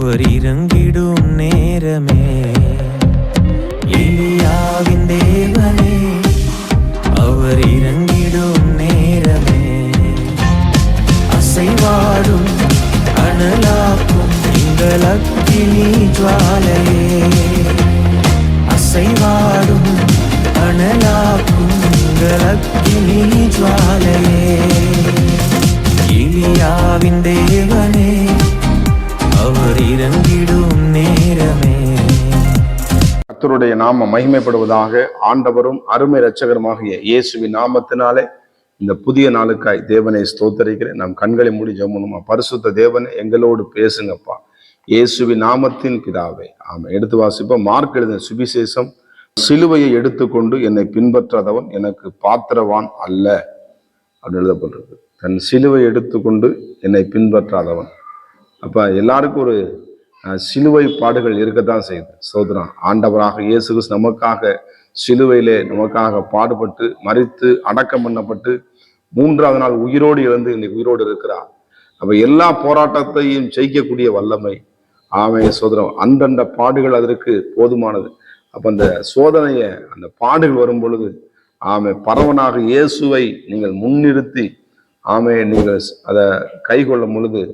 அவர் இறங்கிடும் நேரமே, எலியாவின் தேவனே அவர் இறங்கிடும் நேரமே, அசைவாடும் அனலாக்கும் எங்கள் அக்கினி ஜுவாலையே, அசைவாடும் அனலாக்கும் எங்கள் அக்கினி ஜுவாலையே, எலியாவின் தேவனே அவர் இறங்கிடும் நேரமே. கர்த்தருடைய நாமம் மகிமைப்படுவதாக. ஆண்டவரும் அருமை இரட்சகருமாகிய இயேசுவின் நாமத்தினாலே இந்த புதிய நாளுக்காய் தேவனை ஸ்தோத்தரிக்கிறேன். நாம் கண்களை மூடி ஜெபம் பண்ணுவோம். பரிசுத்த தேவனை எங்களோடு பேசுங்கப்பா, இயேசுவின் நாமத்தின் பிதாவே, ஆமாம். எடுத்து வாசிப்போம். மார்க் எழுதின சுவிசேஷம், சிலுவையை எடுத்துக்கொண்டு என்னை பின்பற்றாதவன் எனக்கு பாத்திரவான் அல்ல அப்படின்னு எழுதப்பட்டிருக்கு. தன் சிலுவை எடுத்துக்கொண்டு என்னை பின்பற்றாதவன். அப்ப எல்லாருக்கும் ஒரு சிலுவை பாடுகள் இருக்கத்தான் செய்யுது. சோதரம் ஆண்டவராக இயேசு கிறிஸ்து நமக்காக சிலுவையிலே நமக்காக பாடுபட்டு மரித்து அடக்கம் பண்ணப்பட்டு 3ஆவது நாள் உயிரோடு இழந்து இன்னைக்கு உயிரோடு இருக்கிறார். அப்ப எல்லா போராட்டத்தையும் ஜெயிக்கக்கூடிய வல்லமை சோதரம். அந்தந்த பாடுகள் அதற்கு போதுமானது. அப்ப அந்த சோதனைய அந்த பாடுகள் வரும் பொழுது பரவனாக இயேசுவை நீங்கள் முன்னிறுத்தி நீங்கள் அதை கை கொள்ளும் பொழுது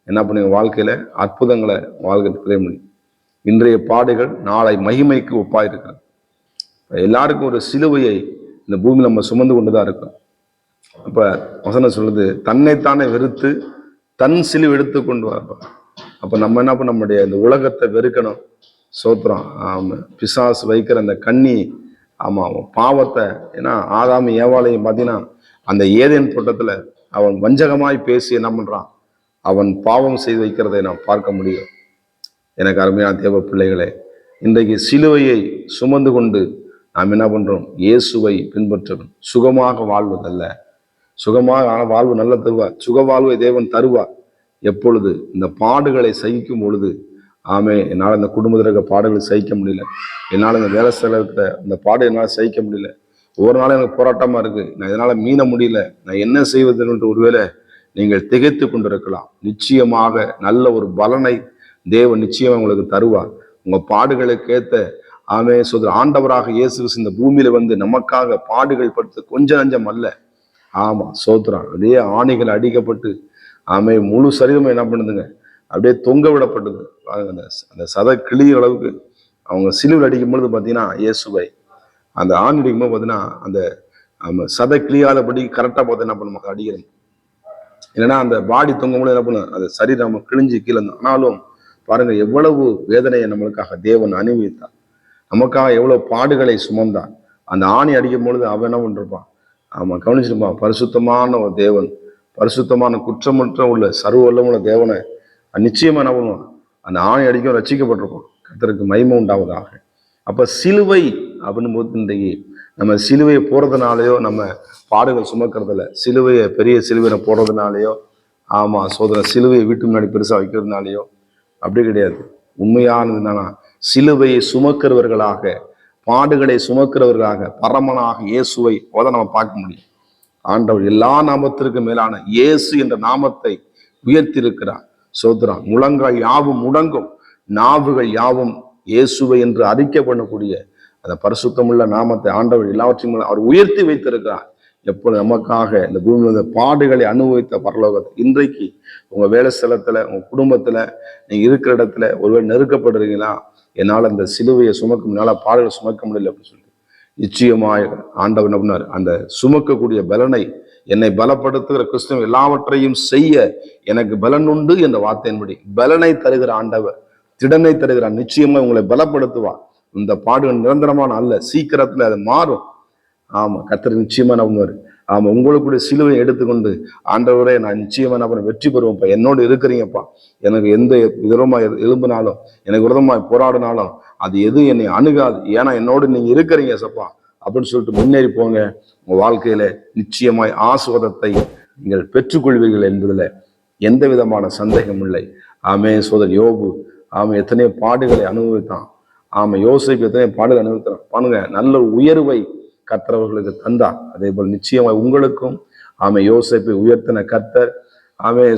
என்ன பண்ணுங்க, வாழ்க்கையில அற்புதங்களை வாழ்க்கை முடியும். இன்றைய பாடுகள் நாளை மகிமைக்கு ஒப்பாயிருக்கிறது. எல்லாருக்கும் ஒரு சிலுவையை இந்த பூமியில் நம்ம சுமந்து கொண்டுதான் இருக்கோம். அப்ப வசனம் சொல்லுது, தன்னைத்தானே வெறுத்து தன் சிலுவை எடுத்து கொண்டு வரப்ப. அப்ப நம்ம என்ன பண்ண, நம்முடைய இந்த உலகத்தை வெறுக்கணும். சோத்திரம். பிசாசு வைக்கிற அந்த கண்ணி பாவத்தை. ஏன்னா ஆதாம் ஏவாளையும் பார்த்தீங்கன்னா அந்த ஏதேன் தோட்டத்துல அவன் வஞ்சகமாய் பேசி என்ன பண்றான், அவன் பாவம் செய்து வைக்கிறதை நாம் பார்க்க முடியும். எனக்கு அருமையான தேவ பிள்ளைகளே, இன்றைக்கு சிலுவையை சுமந்து கொண்டு நாம் என்ன பண்றோம், இயேசுவை பின்பற்றணும். சுகமாக வாழ்வதல்ல, சுகமாக வாழ்வு நல்ல தருவார். சுக வாழ்வை தேவன் தருவார். எப்பொழுது இந்த பாடுகளை சகிக்கும் பொழுது. என்னால் இந்த குடும்பத்தில் இருக்க பாடுகளை சகிக்க முடியல, என்னால் இந்த வேலை ஸ்தலத்தில் இருக்கிற இந்த பாடு என்னால் சகிக்க முடியல, ஒவ்வொரு நாளும் எனக்கு போராட்டமா இருக்கு, நான் இதனால மீன முடியல, நான் என்ன செய்வது என்று ஒருவேளை நீங்கள் திகைத்து கொண்டிருக்கலாம். நிச்சயமாக நல்ல ஒரு பலனை தேவன் நிச்சயமாக உங்களுக்கு தருவார். உங்க பாடுகளுக்கு ஏத்த சொல்ற ஆண்டவராக இயேசு கிறிஸ்து இந்த பூமியில வந்து நமக்காக பாடுகள் படுத்து கொஞ்சம் நஞ்சம் அல்ல. சோத்ரான். அப்படியே ஆணிகள் அடிக்கப்பட்டு முழு சரீரமும் என்ன பண்ணுதுங்க, அப்படியே தொங்க விடப்பட்டது. அந்த சத கிளிய அளவுக்கு அவங்க சிலுவில் அடிக்கும் பொழுது பார்த்தீங்கன்னா இயேசுவை அந்த ஆணி அடிக்கும் போது பார்த்தீங்கன்னா அந்த சத கிளியாதபடி கரெக்டாக பார்த்து என்ன பண்ணும் அடிக்கிறது. இல்லைன்னா அந்த பாடி தொங்கும் போது என்ன பண்ணும், அது சரீரம் கிழிஞ்சு கீழே. ஆனாலும் பாருங்க எவ்வளவு வேதனையை நம்மளுக்காக தேவன் அனுபவித்தார், நமக்காக எவ்வளவு பாடுகளை சுமந்தான். அந்த ஆணி அடிக்கும் பொழுது அவன் என்ன பண்ணிருப்பான், கவனிச்சிருப்பான். பரிசுத்தமான ஒரு தேவன், பரிசுத்தமான குற்றமற்ற உள்ள சர்வ வல்லமுள்ள தேவனை நிச்சயமா என்ன பண்ணுவான், அந்த ஆணி அடிக்கும் ரட்சிக்கப்பட்டிருப்பான். கர்த்தருக்கு மகிமை உண்டாவதாக. அப்ப சிலுவை அப்படின்னு போது இன்றைக்கு நம்ம சிலுவையை போறதுனாலயோ நம்ம பாடுகள் சுமக்கிறதில்ல, சிலுவையை பெரிய சிலுவையை போடுறதுனாலையோ சோதனை சிலுவையை வீட்டு முன்னாடி பெருசா வைக்கிறதுனாலையோ அப்படி கிடையாது. உண்மையானது என்னன்னா, சிலுவையை சுமக்கிறவர்களாக, பாடுகளை சுமக்கிறவர்களாக பரமனாக இயேசுவை நம்ம பார்க்க முடியும். ஆண்டவர் எல்லா நாமத்திற்கு மேலான இயேசு என்ற நாமத்தை உயர்த்தி இருக்கிறார். சோதரம். முழங்கால் யாவும் முடங்கும், நாவுகள் யாவும் இயேசுவை என்று அறிக்கை பண்ணக்கூடிய அந்த பரிசுத்தமுள்ள நாமத்தை ஆண்டவர் எல்லாவற்றையும் அவர் உயர்த்தி வைத்திருக்கிறார். எப்பொழுது நமக்காக இந்த பூமியில பாடுகளை அனுபவித்த பரலோகத்தை இன்றைக்கு உங்க வேலை ஸ்தலத்துல, உங்க குடும்பத்துல, நீங்க இருக்கிற இடத்துல ஒருவேளை நெருக்கப்படுறீங்களா, என்னால் அந்த சிலுவையை சுமக்க, என்னால பாடுகளை சுமக்க முடியல அப்படின்னு சொல்லிட்டு நிச்சயமாக ஆண்டவர் என்ன பண்ணார், அந்த சுமக்கக்கூடிய பலனை, என்னை பலப்படுத்துகிற கிறிஸ்துவ எல்லாவற்றையும் செய்ய எனக்கு பலன் உண்டு என்ற வார்த்தையின்படி பலனை தருகிற ஆண்டவர், திடனை தருகிறார். நிச்சயமா உங்களை பலப்படுத்துவார். இந்த பாடுகள் நிரந்தரமான அல்ல, சீக்கிரத்துல அது மாறும். கர்த்தர் நிச்சயமா நம்புவார். உங்களுக்குடைய சிலுவை எடுத்துக்கொண்டு ஆண்டவரே நான் நிச்சயமா நான் வெற்றி பெறுவேன்ப்பா, என்னோடு இருக்கிறீங்கப்பா, எனக்கு எந்த விதமா எழும்பினாலும், எனக்கு விரதமாய் போராடினாலும் அது எது என்னை அணுகாது, ஏன்னா என்னோடு நீங்க இருக்கிறீங்க சப்பா அப்படின்னு சொல்லிட்டு முன்னேறி போங்க. உங்க வாழ்க்கையில நிச்சயமாய் ஆசீர்வாதத்தை நீங்கள் பெற்றுக்கொள்வீர்கள் என்பதுல எந்த விதமான சந்தேகம் இல்லை. சோதர் யோபு எத்தனையோ பாடுகளை அனுபவித்தான். யோசேப்பு எத்தனையோ பாடுகளை அனுபவித்தான். பாருங்க, நல்ல உயர்வை கர்த்தரவர்களுக்கு தந்தார். அதே போல் நிச்சயமாய் உங்களுக்கும் யோசேப்பை உயர்த்தின கர்த்தர்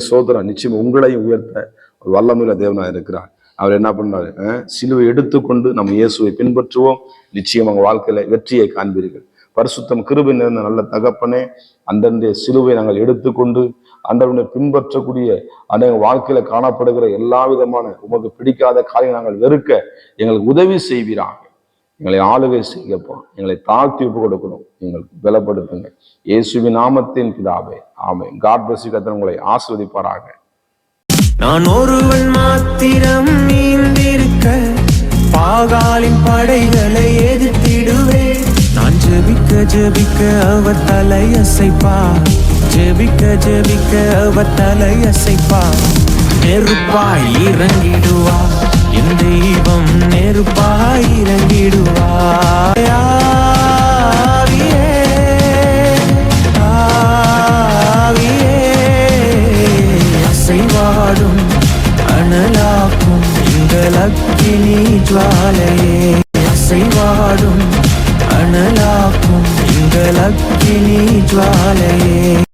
சோதரன் நிச்சயம் உங்களையும் உயர்த்த ஒரு வல்லமையுள்ள தேவனாக இருக்கிறார். அவர் என்ன பண்ணாரு? சிலுவை எடுத்துக்கொண்டு நம்ம இயேசுவை பின்பற்றுவோம், நிச்சயம் அவங்க வாழ்க்கையில வெற்றியை காண்பீர்கள். பரிசுத்தம் கிருபை நிறைந்த நல்ல தகப்பனே, அந்தந்த சிலுவை நாங்கள் எடுத்துக்கொண்டு ஆண்டவரை பின்பற்றக்கூடிய அநேக வாழ்க்கையில காணப்படுகிற எல்லா விதமான உமக்கு பிடிக்காத காரியம் நாங்கள் வெறுக்க எங்களுக்கு உதவி செய்வீராக. எங்களை ஆளுகை செய்யப்போ, எங்களை தாழ்த்தி ஒப்பு கொடுக்கணும், எங்களுக்கு பலப்படுத்துங்க. இயேசுவின் நாமத்தின் பிதாவே, ஆமென். God bless you. கர்த்தர் உங்களை ஆசீர்வதிப்பாராக. நான் ஒருவன் மாத்திரம் நீந்திருக்க பாகாலின் படைகளை எதிர்த்திடுவேன். நான் ஜெபிக்க ஜெபிக்க அவர் தலையசைப்பா, ஜெபிக்க ஜெபிக்க அவர் தலையசைப்பா. நெருப்பாய் இறங்கிடுவா என் தெய்வம், நெருப்பாய் இறங்கிடுவா. ஆவியே, ஆவியே, அசைவாடும் அனலாக்கும் எங்கள் அக்கினி ஜுவாலையே, அசைவாடும் அனலாக்கும் எங்கள் அக்கினி ஜுவாலையே.